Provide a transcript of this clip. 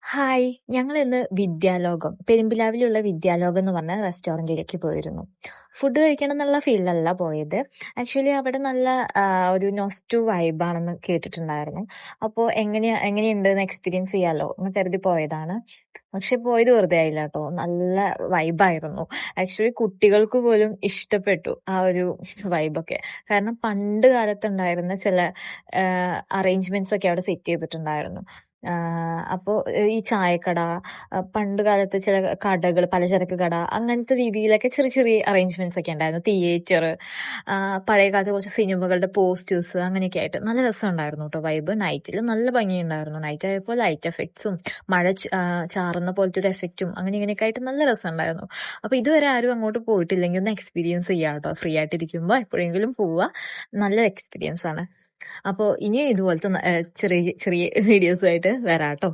Hi! ഞങ്ങളിന്ന് വിദ്യാലോകം, പെരുമ്പിലാവിലുള്ള വിദ്യാലോകം എന്ന് പറഞ്ഞ റെസ്റ്റോറന്റിലേക്ക് പോയിരുന്നു. ഫുഡ് കഴിക്കണം എന്നുള്ള ഫീലിലല്ല പോയത്. ആക്ച്വലി അവിടെ നല്ല ഒരു നൊസ്റ്റു വൈബാണെന്ന് കേട്ടിട്ടുണ്ടായിരുന്നു. അപ്പോ എങ്ങനെയുണ്ടെന്ന് എക്സ്പീരിയൻസ് ചെയ്യാലോ എന്ന് കരുതി പോയതാണ്. പക്ഷെ പോയത് വെറുതെ ആയില്ല ട്ടോ. നല്ല വൈബായിരുന്നു. ആക്ച്വലി കുട്ടികൾക്ക് പോലും ഇഷ്ടപ്പെട്ടു ആ ഒരു വൈബൊക്കെ. കാരണം പണ്ട് കാലത്തുണ്ടായിരുന്ന ചില അറേഞ്ച്മെന്റ്സ് ഒക്കെ അവിടെ സെറ്റ് ചെയ്തിട്ടുണ്ടായിരുന്നു. അപ്പോ ഈ ചായക്കട, പണ്ട് കാലത്ത് ചില കടകൾ, പലചരക്ക് കട അങ്ങനത്തെ രീതിയിലൊക്കെ ചെറിയ ചെറിയ അറേഞ്ച്മെന്റ്സ് ഒക്കെ ഉണ്ടായിരുന്നു. തിയേറ്റർ, പഴയ കാലത്ത് കുറച്ച് സിനിമകളുടെ പോസ്റ്റേഴ്സ് അങ്ങനെയൊക്കെ ആയിട്ട് നല്ല രസമുണ്ടായിരുന്നു ട്ടോ വൈബ്. നൈറ്റില് നല്ല ഭംഗിയുണ്ടായിരുന്നു. നൈറ്റ് ആയപ്പോൾ ലൈറ്റ് എഫക്ട്സും മഴ ചാറുന്ന പോലത്തെ ഒരു എഫക്റ്റും അങ്ങനെ ഇങ്ങനെയൊക്കെ ആയിട്ട് നല്ല രസമുണ്ടായിരുന്നു. അപ്പൊ ഇതുവരെ ആരും അങ്ങോട്ട് പോയിട്ടില്ലെങ്കിൽ ഒന്ന് എക്സ്പീരിയൻസ് ചെയ്യാം ട്ടോ. ഫ്രീ ആയിട്ടിരിക്കുമ്പോ എപ്പോഴെങ്കിലും പോവാ. നല്ല എക്സ്പീരിയൻസ് ആണ്. അപ്പൊ ഇനിയും ഇതുപോലത്തെ ചെറിയ ചെറിയ വീഡിയോസുമായിട്ട് വരാട്ടോ.